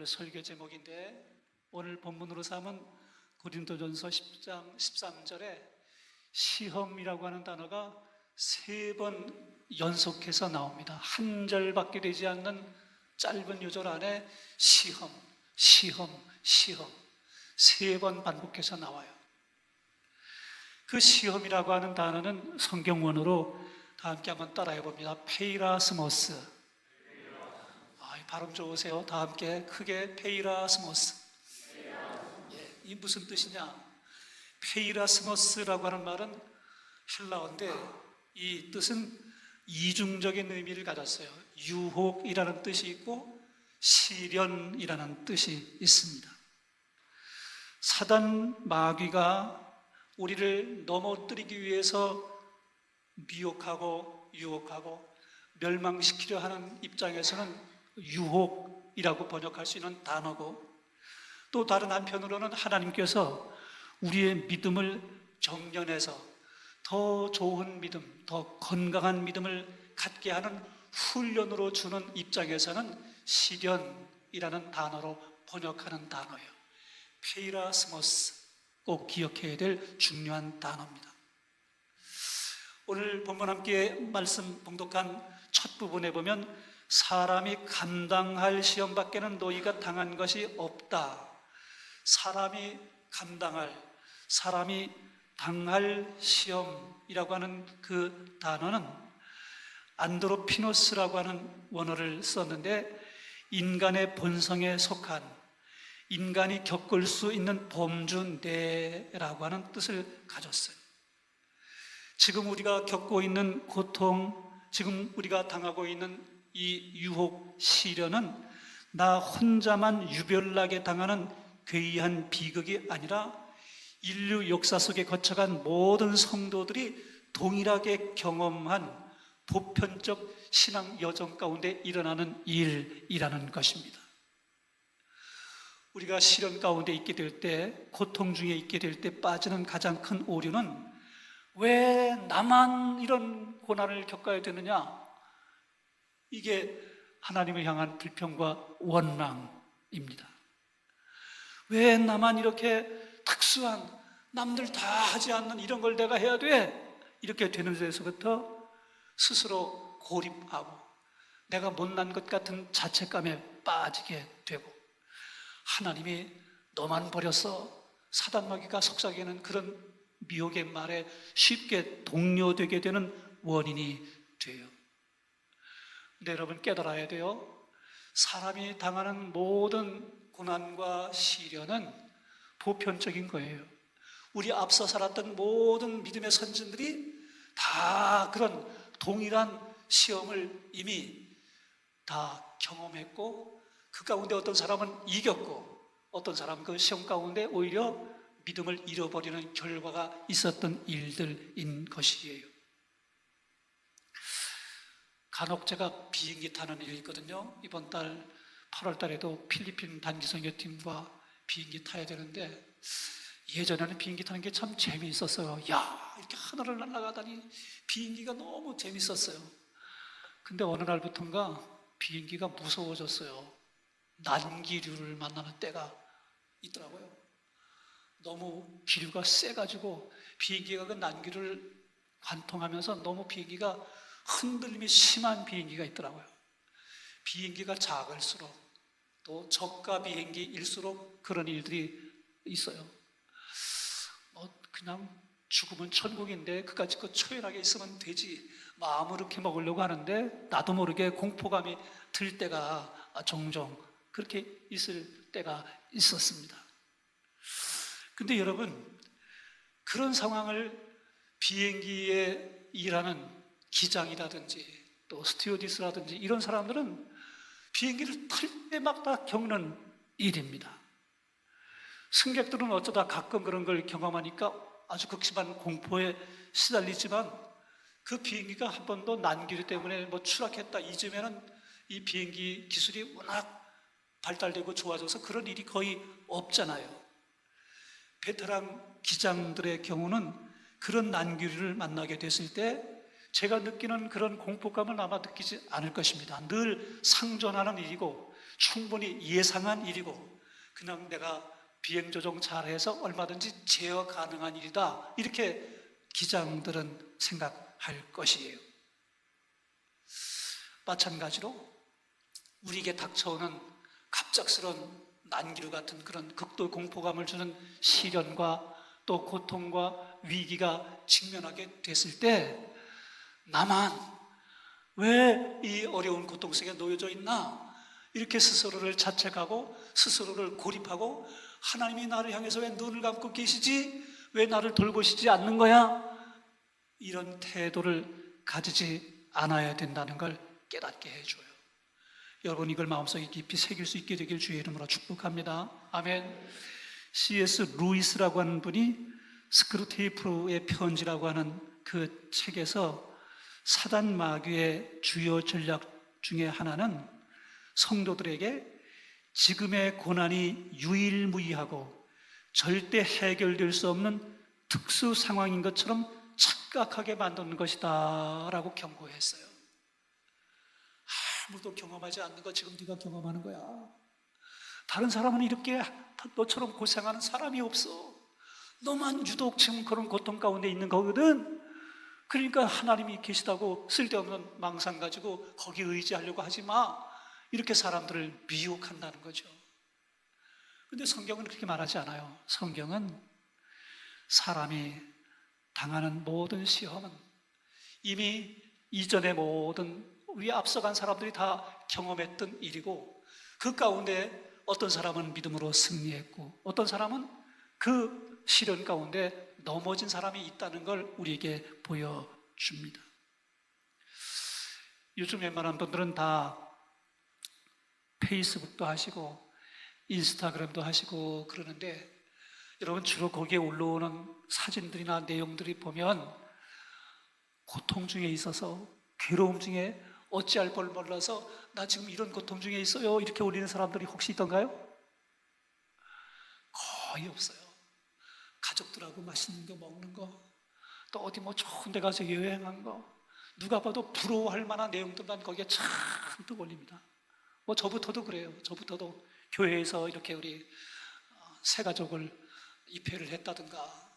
설교 제목인데 오늘 본문으로 삼은 고린도전서 10장 13절에 시험이라고 하는 단어가 3번 연속해서 나옵니다. 한 절밖에 되지 않는 짧은 요절 안에 시험, 시험, 시험 3번 반복해서 나와요. 그 시험이라고 하는 단어는 성경원어로 다 함께 한번 따라해 봅니다. 페이라스모스. 발음 좋으세요. 다 함께 크게 페이라스모스. 이 무슨 뜻이냐? 페이라스모스라고 하는 말은 헬라어인데 이 뜻은 이중적인 의미를 가졌어요. 유혹이라는 뜻이 있고 시련이라는 뜻이 있습니다. 사단 마귀가 우리를 넘어뜨리기 위해서 미혹하고 유혹하고 멸망시키려 하는 입장에서는 유혹이라고 번역할 수 있는 단어고, 또 다른 한편으로는 하나님께서 우리의 믿음을 정련해서 더 좋은 믿음, 더 건강한 믿음을 갖게 하는 훈련으로 주는 입장에서는 시련이라는 단어로 번역하는 단어예요. 페이라스모스, 꼭 기억해야 될 중요한 단어입니다. 오늘 본문 함께 말씀 봉독한 첫 부분에 보면 사람이 감당할 시험밖에는 너희가 당한 것이 없다. 사람이 당할 시험이라고 하는 그 단어는 안드로피노스라고 하는 원어를 썼는데 인간의 본성에 속한, 인간이 겪을 수 있는 범주내라고 하는 뜻을 가졌어요. 지금 우리가 겪고 있는 고통, 지금 우리가 당하고 있는 이 유혹, 시련은 나 혼자만 유별나게 당하는 괴이한 비극이 아니라 인류 역사 속에 거쳐간 모든 성도들이 동일하게 경험한 보편적 신앙 여정 가운데 일어나는 일이라는 것입니다. 우리가 시련 가운데 있게 될 때, 고통 중에 있게 될 때 빠지는 가장 큰 오류는 왜 나만 이런 고난을 겪어야 되느냐? 이게 하나님을 향한 불평과 원망입니다. 왜 나만 이렇게 특수한, 남들 다 하지 않는 이런 걸 내가 해야 돼? 이렇게 되는 데서부터 스스로 고립하고 내가 못난 것 같은 자책감에 빠지게 되고, 하나님이 너만 버렸어, 사단마귀가 속삭이는 그런 미혹의 말에 쉽게 동요되게 되는 원인이 돼요. 근데 여러분 깨달아야 돼요. 사람이 당하는 모든 고난과 시련은 보편적인 거예요. 우리 앞서 살았던 모든 믿음의 선진들이 다 그런 동일한 시험을 이미 다 경험했고, 그 가운데 어떤 사람은 이겼고 어떤 사람은 그 시험 가운데 오히려 믿음을 잃어버리는 결과가 있었던 일들인 것이에요. 간혹 제가 비행기 타는 일이 있거든요. 이번 달 8월 달에도 필리핀 단기선교팀과 비행기 타야 되는데, 예전에는 비행기 타는 게 참 재미있었어요. 야, 이렇게 하늘을 날아가다니 비행기가 너무 재밌었어요. 근데 어느 날부터인가 비행기가 무서워졌어요. 난기류를 만나는 때가 있더라고요. 너무 기류가 세가지고 비행기가 그 난기를 관통하면서 너무 비행기가 흔들림이 심한 비행기가 있더라고요. 비행기가 작을수록, 또 저가 비행기일수록 그런 일들이 있어요. 그냥 죽으면 천국인데 그까짓 거 초연하게 있으면 되지, 마음으로 이렇게 먹으려고 하는데 나도 모르게 공포감이 들 때가 종종 그렇게 있을 때가 있었습니다. 근데 여러분, 그런 상황을 비행기에 일하는 기장이라든지 또 스튜어디스라든지 이런 사람들은 비행기를 탈 때마다 겪는 일입니다. 승객들은 어쩌다 가끔 그런 걸 경험하니까 아주 극심한 공포에 시달리지만, 그 비행기가 한 번도 난기류 때문에 추락했다 이쯤에는 이 비행기 기술이 워낙 발달되고 좋아져서 그런 일이 거의 없잖아요. 베테랑 기장들의 경우는 그런 난기류를 만나게 됐을 때 제가 느끼는 그런 공포감을 아마 느끼지 않을 것입니다. 늘 상존하는 일이고 충분히 예상한 일이고 그냥 내가 비행 조정 잘해서 얼마든지 제어 가능한 일이다, 이렇게 기장들은 생각할 것이에요. 마찬가지로 우리에게 닥쳐오는 갑작스러운 난기류 같은 그런 극도 공포감을 주는 시련과 또 고통과 위기가 직면하게 됐을 때 나만 왜 이 어려운 고통 속에 놓여져 있나, 이렇게 스스로를 자책하고 스스로를 고립하고 하나님이 나를 향해서 왜 눈을 감고 계시지? 왜 나를 돌보시지 않는 거야? 이런 태도를 가지지 않아야 된다는 걸 깨닫게 해줘요. 여러분, 이걸 마음속에 깊이 새길 수 있게 되길 주의 이름으로 축복합니다. 아멘. C.S. 루이스라고 하는 분이 스크루테이프의 편지라고 하는 그 책에서 사단 마귀의 주요 전략 중에 하나는 성도들에게 지금의 고난이 유일무이하고 절대 해결될 수 없는 특수 상황인 것처럼 착각하게 만드는 것이다 라고 경고했어요. 아무도 경험하지 않는 거 지금 네가 경험하는 거야. 다른 사람은 이렇게 너처럼 고생하는 사람이 없어. 너만 유독 지금 그런 고통 가운데 있는 거거든. 그러니까 하나님이 계시다고 쓸데없는 망상 가지고 거기 의지하려고 하지 마, 이렇게 사람들을 미혹한다는 거죠. 근데 성경은 그렇게 말하지 않아요. 성경은 사람이 당하는 모든 시험은 이미 이전의 모든 우리 앞서간 사람들이 다 경험했던 일이고, 그 가운데 어떤 사람은 믿음으로 승리했고 어떤 사람은 그 시련 가운데 넘어진 사람이 있다는 걸 우리에게 보여줍니다. 요즘 웬만한 분들은 다 페이스북도 하시고 인스타그램도 하시고 그러는데, 여러분 주로 거기에 올라오는 사진들이나 내용들이 보면 고통 중에 있어서, 괴로움 중에 어찌할 걸 몰라서 나 지금 이런 고통 중에 있어요, 이렇게 올리는 사람들이 혹시 있던가요? 거의 없어요. 가족들하고 맛있는 거 먹는 거, 또 어디 뭐 좋은 데 가서 여행한 거, 누가 봐도 부러워할 만한 내용들만 거기에 잔뜩 올립니다. 뭐 저부터도 그래요. 저부터도 교회에서 이렇게 우리 새 가족을 입회를 했다든가,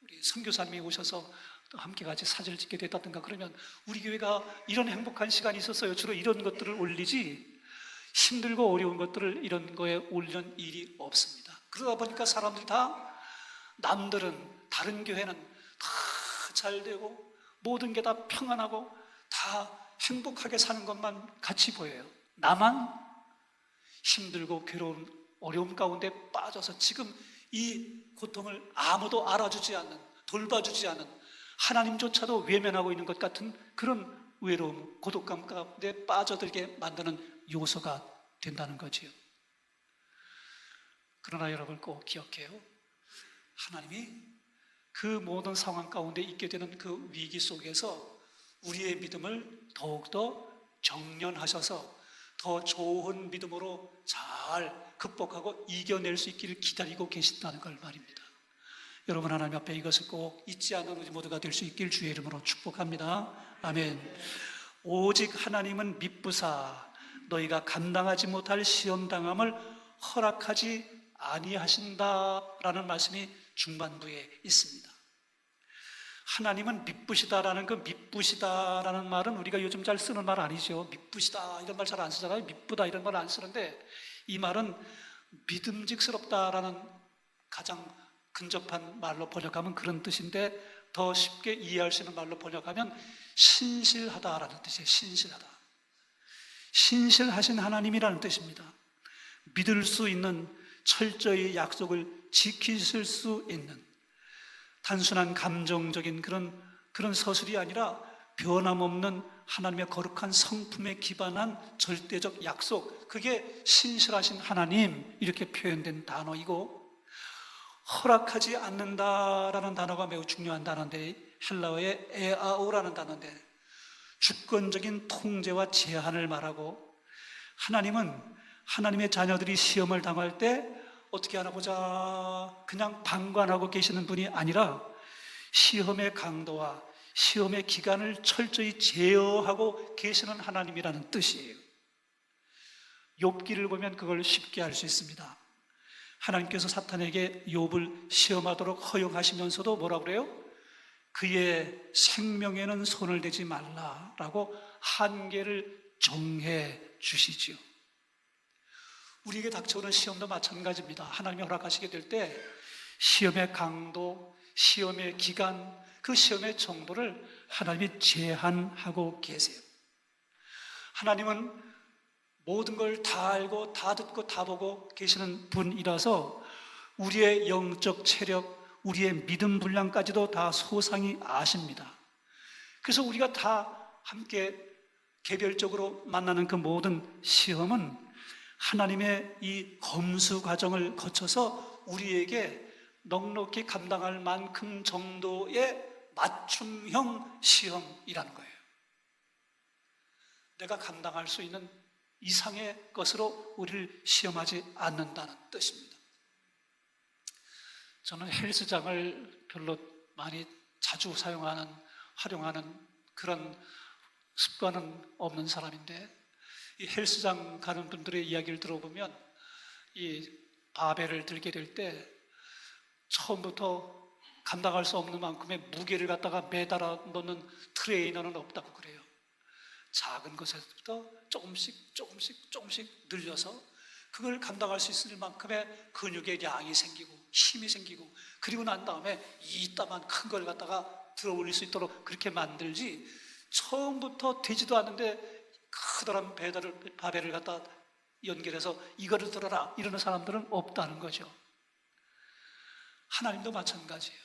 우리 선교사님이 오셔서 함께 같이 사진을 찍게 됐다든가 그러면 우리 교회가 이런 행복한 시간이 있었어요, 주로 이런 것들을 올리지, 힘들고 어려운 것들을 이런 거에 올리는 일이 없습니다. 그러다 보니까 사람들이 다, 남들은, 다른 교회는 다 잘 되고 모든 게 다 평안하고 다 행복하게 사는 것만 같이 보여요. 나만 힘들고 괴로운 어려움 가운데 빠져서 지금 이 고통을 아무도 알아주지 않는, 돌봐주지 않는, 하나님조차도 외면하고 있는 것 같은 그런 외로움, 고독감 가운데 빠져들게 만드는 요소가 된다는 거지요. 그러나 여러분 꼭 기억해요. 하나님이 그 모든 상황 가운데 있게 되는 그 위기 속에서 우리의 믿음을 더욱더 정련하셔서 더 좋은 믿음으로 잘 극복하고 이겨낼 수 있기를 기다리고 계신다는 걸 말입니다. 여러분, 하나님 앞에 이것을 꼭 잊지 않는 우리 모두가 될 수 있길 주의 이름으로 축복합니다. 아멘. 오직 하나님은 미쁘사 너희가 감당하지 못할 시험당함을 허락하지 아니하신다라는 말씀이 중반부에 있습니다. 하나님은 미쁘시다라는 그 미쁘시다라는 말은 우리가 요즘 잘 쓰는 말 아니죠. 미쁘시다 이런 말 잘 안 쓰잖아요. 미쁘다 이런 말 안 쓰는데, 이 말은 믿음직스럽다라는 가장 근접한 말로 번역하면 그런 뜻인데, 더 쉽게 이해할 수 있는 말로 번역하면 신실하다라는 뜻이에요. 신실하다. 신실하신 하나님이라는 뜻입니다. 믿을 수 있는, 철저히 약속을 지키실 수 있는, 단순한 감정적인 그런 서술이 아니라 변함없는 하나님의 거룩한 성품에 기반한 절대적 약속, 그게 신실하신 하나님, 이렇게 표현된 단어이고, 허락하지 않는다라는 단어가 매우 중요한 단어인데, 헬라어의 에아오라는 단어인데 주권적인 통제와 제한을 말하고, 하나님은 하나님의 자녀들이 시험을 당할 때 어떻게 하나 보자 그냥 방관하고 계시는 분이 아니라 시험의 강도와 시험의 기간을 철저히 제어하고 계시는 하나님이라는 뜻이에요. 욥기를 보면 그걸 쉽게 알 수 있습니다. 하나님께서 사탄에게 욥을 시험하도록 허용하시면서도 뭐라고 그래요? 그의 생명에는 손을 대지 말라라고 한계를 정해 주시지요. 우리에게 닥쳐오는 시험도 마찬가지입니다. 하나님이 허락하시게 될 때 시험의 강도, 시험의 기간, 그 시험의 정도를 하나님이 제한하고 계세요. 하나님은 모든 걸 다 알고 다 듣고 다 보고 계시는 분이라서 우리의 영적 체력, 우리의 믿음 분량까지도 다 소상히 아십니다. 그래서 우리가 다 함께 개별적으로 만나는 그 모든 시험은 하나님의 이 검수 과정을 거쳐서 우리에게 넉넉히 감당할 만큼 정도의 맞춤형 시험이라는 거예요. 내가 감당할 수 있는 이상의 것으로 우리를 시험하지 않는다는 뜻입니다. 저는 헬스장을 별로 많이 자주 활용하는 그런 습관은 없는 사람인데, 이 헬스장 가는 분들의 이야기를 들어보면 이 바벨을 들게 될 때 처음부터 감당할 수 없는 만큼의 무게를 갖다가 매달아 놓는 트레이너는 없다고 그래요. 작은 것에서부터 조금씩 늘려서 그걸 감당할 수 있을 만큼의 근육의 양이 생기고 힘이 생기고, 그리고 난 다음에 이따만 큰 걸 갖다가 들어 올릴 수 있도록 그렇게 만들지, 처음부터 되지도 않는데 커다란 바벨을 갖다 연결해서 이거를 들어라 이러는 사람들은 없다는 거죠. 하나님도 마찬가지예요.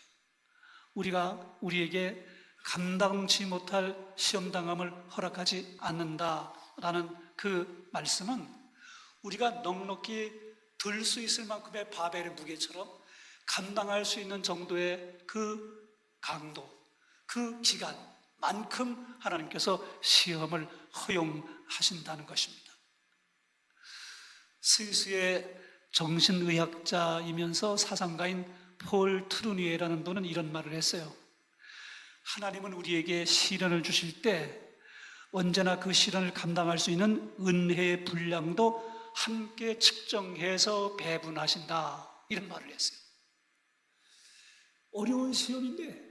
우리가 우리에게 감당치 못할 시험당함을 허락하지 않는다라는 그 말씀은 우리가 넉넉히 들 수 있을 만큼의 바벨의 무게처럼 감당할 수 있는 정도의 그 강도, 그 기간만큼 하나님께서 시험을 허용하신다는 것입니다. 스위스의 정신의학자이면서 사상가인 폴 트루니에라는 분은 이런 말을 했어요. 하나님은 우리에게 시련을 주실 때 언제나 그 시련을 감당할 수 있는 은혜의 분량도 함께 측정해서 배분하신다, 이런 말을 했어요. 어려운 시험인데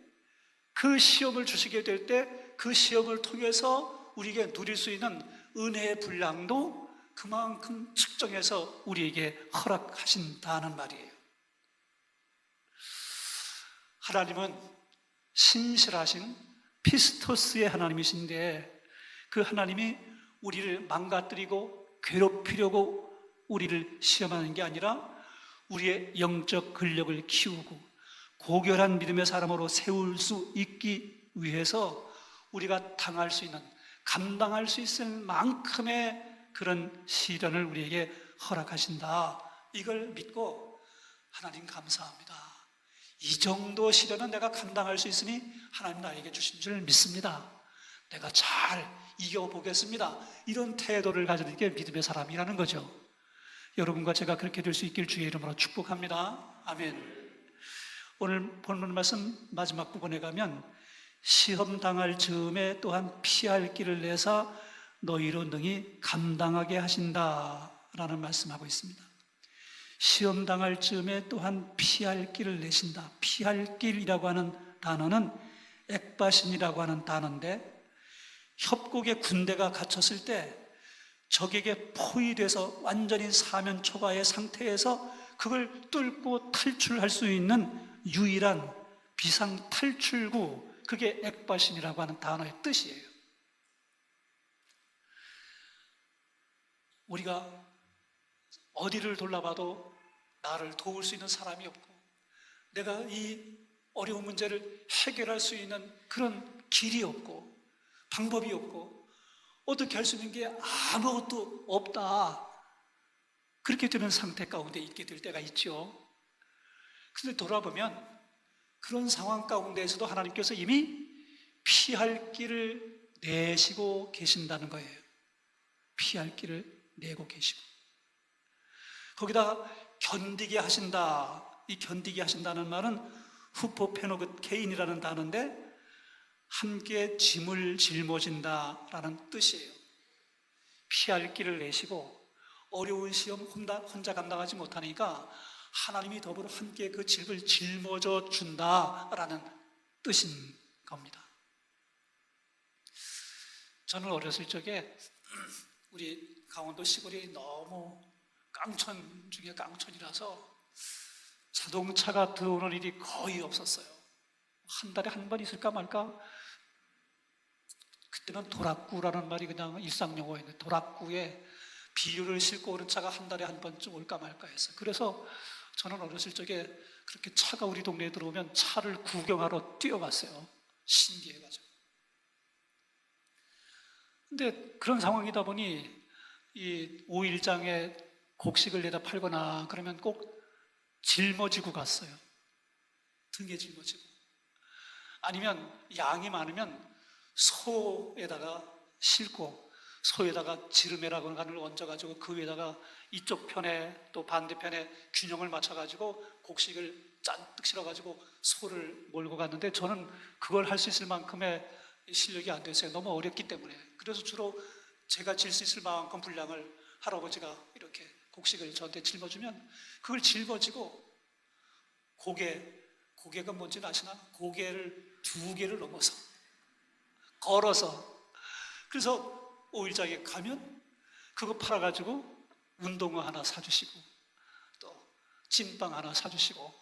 그 시험을 주시게 될 때 그 시험을 통해서 우리에게 누릴 수 있는 은혜의 분량도 그만큼 측정해서 우리에게 허락하신다는 말이에요. 하나님은 신실하신 피스토스의 하나님이신데, 그 하나님이 우리를 망가뜨리고 괴롭히려고 우리를 시험하는 게 아니라 우리의 영적 근력을 키우고 고결한 믿음의 사람으로 세울 수 있기 위해서 우리가 당할 수 있는, 감당할 수 있을 만큼의 그런 시련을 우리에게 허락하신다, 이걸 믿고 하나님 감사합니다, 이 정도 시련은 내가 감당할 수 있으니 하나님 나에게 주신 줄 믿습니다, 내가 잘 이겨보겠습니다, 이런 태도를 가지는 게 믿음의 사람이라는 거죠. 여러분과 제가 그렇게 될 수 있길 주의 이름으로 축복합니다. 아멘. 오늘 본문 말씀 마지막 부분에 가면 시험 당할 즈음에 또한 피할 길을 내사 너희로 능히 감당하게 하신다라는 말씀하고 있습니다. 시험 당할 즈음에 또한 피할 길을 내신다. 피할 길이라고 하는 단어는 액바신이라고 하는 단어인데, 협곡의 군대가 갇혔을 때 적에게 포위돼서 완전히 사면 초가의 상태에서 그걸 뚫고 탈출할 수 있는 유일한 비상 탈출구, 그게 액바신이라고 하는 단어의 뜻이에요. 우리가 어디를 돌아봐도 나를 도울 수 있는 사람이 없고, 내가 이 어려운 문제를 해결할 수 있는 그런 길이 없고 방법이 없고 어떻게 할 수 있는 게 아무것도 없다, 그렇게 되는 상태 가운데 있게 될 때가 있죠. 그런데 돌아보면 그런 상황 가운데에서도 하나님께서 이미 피할 길을 내시고 계신다는 거예요. 피할 길을 내고 계시고, 거기다가 견디게 하신다. 이 견디게 하신다는 말은 후포페노게인이라는 단어인데, 함께 짐을 짊어진다라는 뜻이에요. 피할 길을 내시고 어려운 시험 혼자 감당하지 못하니까 하나님이 더불어 함께 그 짐을 짊어져 준다라는 뜻인 겁니다. 저는 어렸을 적에 우리 강원도 시골이 너무 깡촌 중에 깡촌이라서 자동차가 들어오는 일이 거의 없었어요. 한 달에 한 번 있을까 말까. 그때는 도락구라는 말이 그냥 일상용어였는데, 도락구에 비료를 싣고 오는 차가 한 달에 한 번쯤 올까 말까 했어요. 그래서 저는 어렸을 적에 그렇게 차가 우리 동네에 들어오면 차를 구경하러 뛰어갔어요. 신기해가지고. 근데 그런 상황이다 보니 이 오일장에 곡식을 내다 팔거나 그러면 꼭 짊어지고 갔어요. 등에 짊어지고. 아니면 양이 많으면 소에다가 싣고, 소에다가 지르메라고 하는 걸 얹어가지고 그 위에다가 이쪽 편에 또 반대편에 균형을 맞춰가지고 곡식을 잔뜩 실어가지고 소를 몰고 갔는데, 저는 그걸 할 수 있을 만큼의 실력이 안 됐어요. 너무 어렸기 때문에. 그래서 주로 제가 질 수 있을 만큼 분량을 할아버지가 이렇게 곡식을 저한테 짊어주면 그걸 짊어지고, 고개가 뭔지는 아시나? 고개를 2개를 넘어서 걸어서, 그래서 오일장에 가면 그거 팔아가지고 운동화 하나 사주시고 또 찐빵 하나 사주시고,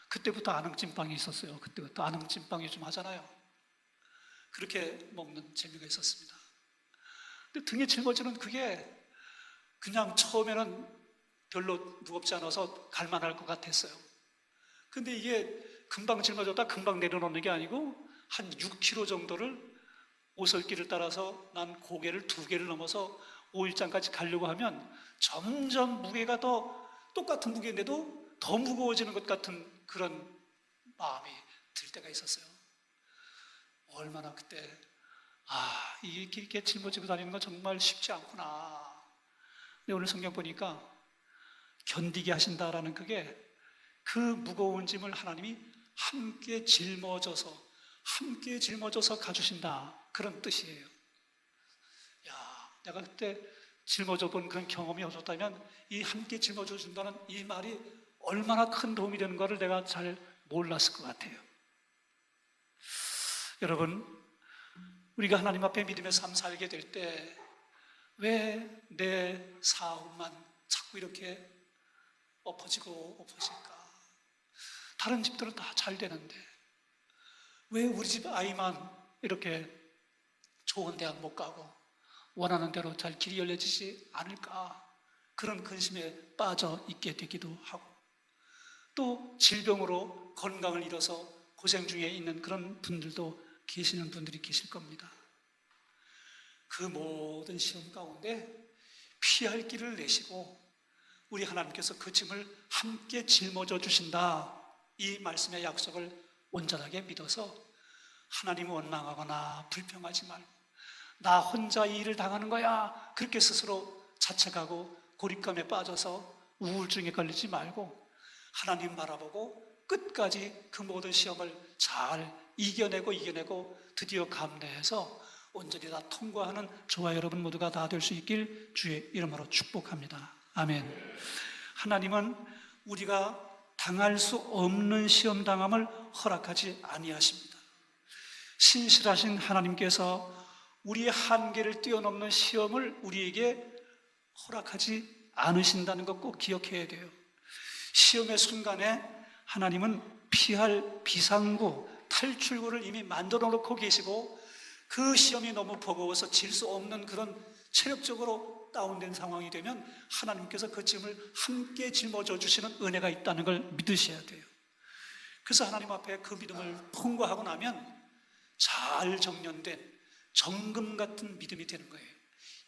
그때부터 안흥찐빵이 있었어요. 그때부터 안흥찐빵 요즘 하잖아요. 그렇게 먹는 재미가 있었습니다. 근데 등에 짊어지는 그게 그냥 처음에는 별로 무겁지 않아서 갈만할 것 같았어요. 근데 이게 금방 짊어졌다 금방 내려놓는 게 아니고 한 6km 정도를 오솔길을 따라서 난 고개를 2개를 넘어서 오일장까지 가려고 하면 점점 무게가 더, 똑같은 무게인데도 더 무거워지는 것 같은 그런 마음이 들 때가 있었어요. 얼마나 그때 이렇게 짊어지고 다니는 건 정말 쉽지 않구나. 근데 오늘 성경 보니까 견디게 하신다라는 그게 그 무거운 짐을 하나님이 함께 짊어져서 가주신다, 그런 뜻이에요. 내가 그때 짊어져 본 그런 경험이 없었다면 이 함께 짊어져 준다는 이 말이 얼마나 큰 도움이 되는 것을 내가 잘 몰랐을 것 같아요. 여러분, 우리가 하나님 앞에 믿음의 삶 살게 될 때 왜 내 사업만 자꾸 이렇게 엎어질까? 다른 집들은 다 잘 되는데 왜 우리 집 아이만 이렇게 좋은 대학 못 가고 원하는 대로 잘 길이 열려지지 않을까? 그런 근심에 빠져 있게 되기도 하고, 또 질병으로 건강을 잃어서 고생 중에 있는 그런 분들도 계시는 분들이 계실 겁니다. 그 모든 시험 가운데 피할 길을 내시고 우리 하나님께서 그 짐을 함께 짊어져 주신다, 이 말씀의 약속을 온전하게 믿어서 하나님을 원망하거나 불평하지 말고 나 혼자 이 일을 당하는 거야 그렇게 스스로 자책하고 고립감에 빠져서 우울증에 걸리지 말고 하나님 바라보고 끝까지 그 모든 시험을 잘 이겨내고 드디어 감내해서 온전히 다 통과하는 저와 여러분 모두가 다 될 수 있길 주의 이름으로 축복합니다. 아멘. 하나님은 우리가 당할 수 없는 시험 당함을 허락하지 아니하십니다. 신실하신 하나님께서 우리의 한계를 뛰어넘는 시험을 우리에게 허락하지 않으신다는 것 꼭 기억해야 돼요. 시험의 순간에 하나님은 피할 비상구, 탈출구를 이미 만들어 놓고 계시고, 그 시험이 너무 버거워서 질 수 없는 그런 체력적으로 다운된 상황이 되면 하나님께서 그 짐을 함께 짊어져 주시는 은혜가 있다는 걸 믿으셔야 돼요. 그래서 하나님 앞에 그 믿음을 통과하고 나면 잘 정련된 정금 같은 믿음이 되는 거예요.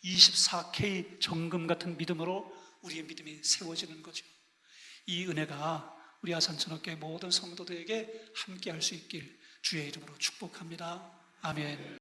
24K 정금 같은 믿음으로 우리의 믿음이 세워지는 거죠. 이 은혜가 우리 아산천학교의 모든 성도들에게 함께 할 수 있길 주의 이름으로 축복합니다. 아멘.